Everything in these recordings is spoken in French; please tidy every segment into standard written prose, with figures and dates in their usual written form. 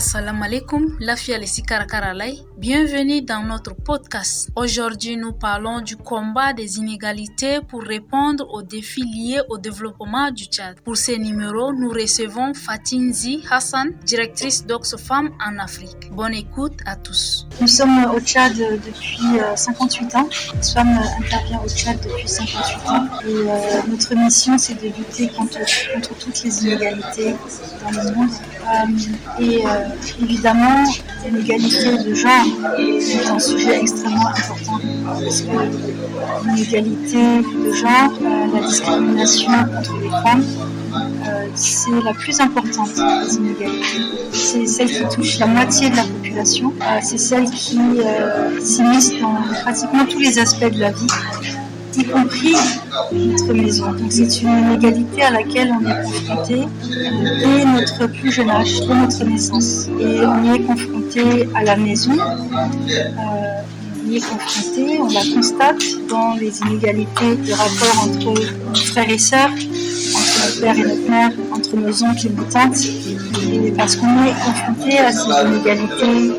Assalamu alaikum, la fille Alessi Karakaralay. Bienvenue dans notre podcast. Aujourd'hui, nous parlons du combat des inégalités pour répondre aux défis liés au développement du Tchad. Pour ces numéros, nous recevons Fatinzi Hassan, directrice d'Oxfam en Afrique. Bonne écoute à tous. Nous sommes au Tchad depuis 58 ans. Oxfam intervient au Tchad depuis 58 ans. Et notre mission, c'est de lutter contre toutes les inégalités dans le monde. Évidemment, l'inégalité de genre est un sujet extrêmement important parce que l'inégalité de genre, la discrimination contre les femmes, c'est la plus importante des inégalités. C'est celle qui touche la moitié de la population. C'est celle qui s'immisce dans pratiquement tous les aspects de la vie, y compris notre maison. Donc c'est une inégalité à laquelle on est confronté dès notre plus jeune âge, dès notre naissance. Et on y est confronté à la maison, on y est confronté, on la constate dans les inégalités de rapport entre nos frères et sœurs, entre notre père et notre mère, entre nos oncles et nos tantes. Et parce qu'on est confronté à ces inégalités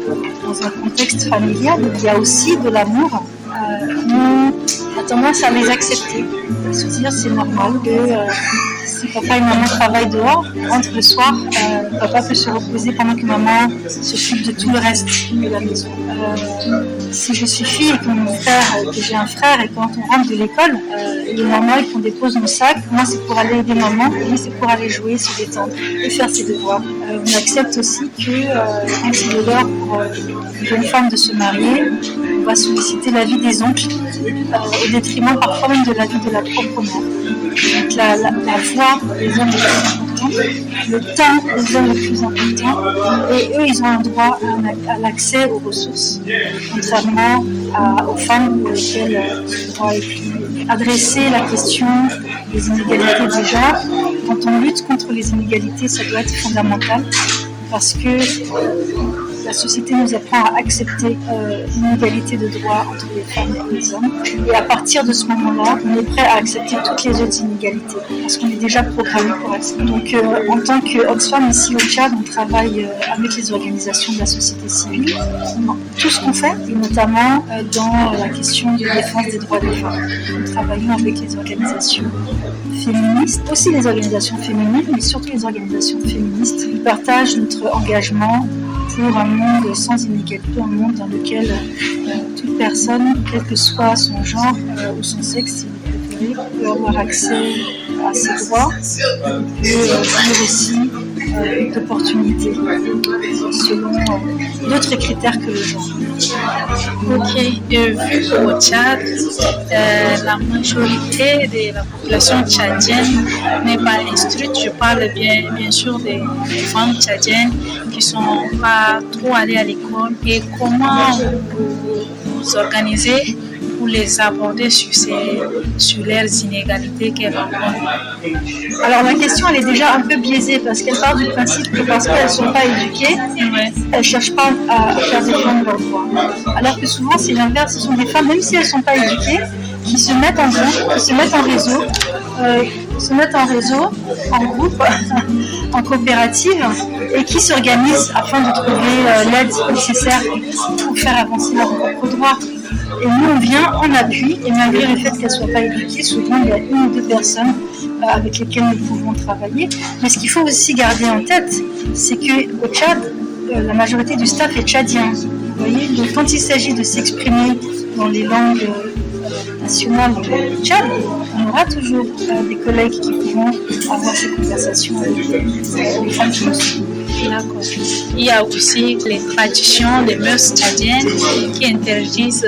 dans un contexte familial, il y a aussi de l'amour. On a tendance à les accepter, à se dire c'est normal que si papa et maman travaillent dehors, rentrent le soir, papa peut se reposer pendant que maman s'occupe de tout le reste de la maison. Si je suis fille et que j'ai un frère et quand on rentre de l'école, il est normal qu'on dépose nos sacs. Moi c'est pour aller aider maman, lui c'est pour aller jouer, se détendre et faire ses devoirs. On accepte aussi que quand il est l'heure pour une jeune femme de se marier, on va solliciter l'avis des oncles au détriment parfois même de l'avis de la propre mère. Donc la voix des hommes est plus importante, le temps des hommes est plus important et eux ils ont un droit à l'accès aux ressources, contrairement aux femmes auxquelles le droit est plus adresser la question des inégalités de genre. Quand on lutte contre les inégalités, ça doit être fondamental parce que la société nous apprend à accepter l'inégalité de droit entre les femmes et les hommes. Et à partir de ce moment-là, on est prêt à accepter toutes les autres inégalités parce qu'on est déjà programmé pour accepter. Donc en tant qu'Oxfam ici au Tchad, on travaille avec les organisations de la société civile, tout ce qu'on fait, et notamment dans la question de défense des droits des femmes. Nous travaillons avec les organisations féministes, aussi les organisations féminines, mais surtout les organisations féministes. Nous partageons notre engagement pour un monde sans inégalité, un monde dans lequel toute personne, quel que soit son genre ou son sexe, si vous préférez, peut avoir accès à ses droits et aussi d'opportunités selon d'autres critères que le genre. Ok, vu qu'au Tchad, la majorité de la population tchadienne n'est pas instruite, je parle bien sûr des femmes tchadiennes qui ne sont pas trop allées à l'école, et comment vous organisez pour les aborder sur leurs inégalités qu'elles rencontrent? Alors la question elle est déjà un peu biaisée parce qu'elle part du principe que parce qu'elles ne sont pas éduquées, elles ne cherchent pas à faire défendre leurs droits. Alors que souvent c'est l'inverse, ce sont des femmes, même si elles ne sont pas éduquées, qui se mettent en groupe, qui se mettent en réseau, en groupe, en coopérative, et qui s'organisent afin de trouver l'aide nécessaire pour faire avancer leurs propres droits. Et nous, on vient en appui, et malgré le fait qu'elles ne soient pas éduquées, souvent il y a une ou deux personnes avec lesquelles nous pouvons travailler. Mais ce qu'il faut aussi garder en tête, c'est qu'au Tchad, la majorité du staff est tchadien. Vous voyez, donc quand il s'agit de s'exprimer dans les langues nationales du Tchad, on aura toujours des collègues qui pourront avoir ces conversations avec les femmes qui nous suivent. D'accord. Il y a aussi les traditions des mœurs tchadiennes qui interdisent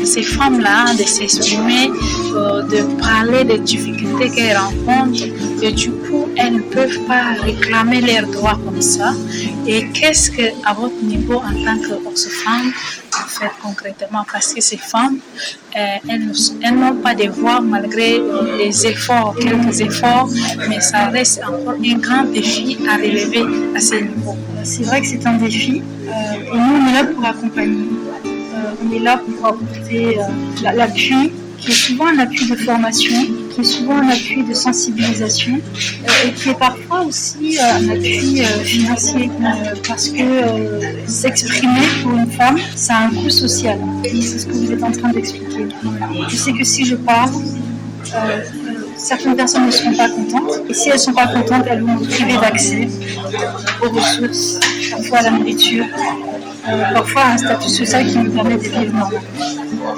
ces femmes-là de s'exprimer, de parler des difficultés qu'elles rencontrent, et du coup elles ne peuvent pas réclamer leurs droits comme ça. Et qu'est-ce que, à votre niveau en tant qu'Oxfam, vous faites concrètement? Parce que ces femmes, elles n'ont pas de voix malgré les efforts, quelques efforts, mais ça reste encore un grand défi à relever à ce niveau. C'est vrai que c'est un défi, et nous on est là pour accompagner. On est là pour apporter l'appui, qui est souvent un appui de formation, qui est souvent un appui de sensibilisation et qui est parfois aussi un appui financier parce que s'exprimer pour une femme, ça a un coût social. C'est ce que vous êtes en train d'expliquer. Je sais que si je parle, certaines personnes ne seront pas contentes et si elles ne sont pas contentes, elles vont me priver d'accès aux ressources, parfois à la nourriture, parfois à un statut social qui me permet de vivre normalement.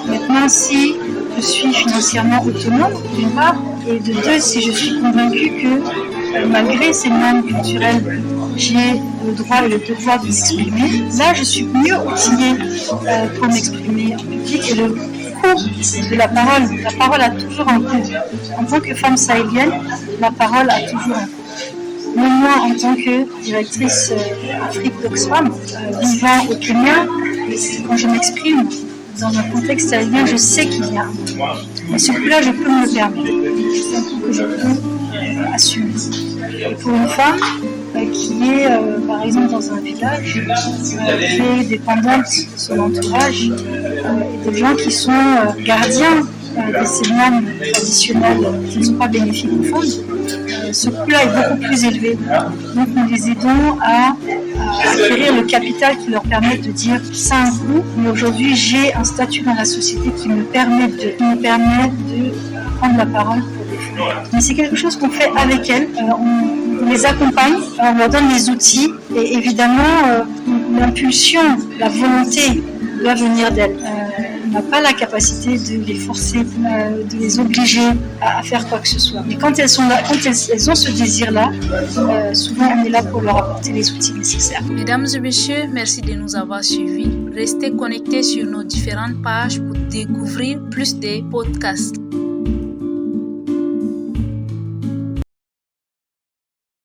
Maintenant, si je suis financièrement autonome, d'une part, et de deux, si je suis convaincue que malgré ces normes culturelles, j'ai le droit et le devoir de m'exprimer, là je suis mieux outillée pour m'exprimer en public et le coût de la parole a toujours un coût. En tant que femme sahélienne, la parole a toujours un coût. Même moi, en tant que directrice Afrique d'Oxfam, vivant au Kenya, quand je m'exprime dans un contexte sahélien, je sais qu'il y a un coût. Mais ce coût-là, je peux me le permettre. C'est un coût que je peux assumer. Et pour une femme qui est, par exemple, dans un village, qui est dépendante de son entourage, et des gens qui sont gardiens de ces normes traditionnelles qui ne sont pas bénéfiques aux femmes, ce coût-là est beaucoup plus élevé. Donc nous les aidons à acquérir le capital qui leur permet de dire ça a un coût, mais aujourd'hui j'ai un statut dans la société qui me permet de prendre la parole pour des femmes. Mais c'est quelque chose qu'on fait avec elles, on les accompagne, on leur donne les outils et évidemment l'impulsion, la volonté doit venir d'elles. On n'a pas la capacité de les forcer, de les obliger à faire quoi que ce soit. Mais quand elles sont là, quand elles ont ce désir-là, souvent on est là pour leur apporter les outils nécessaires. Mesdames et messieurs, merci de nous avoir suivis. Restez connectés sur nos différentes pages pour découvrir plus de podcasts.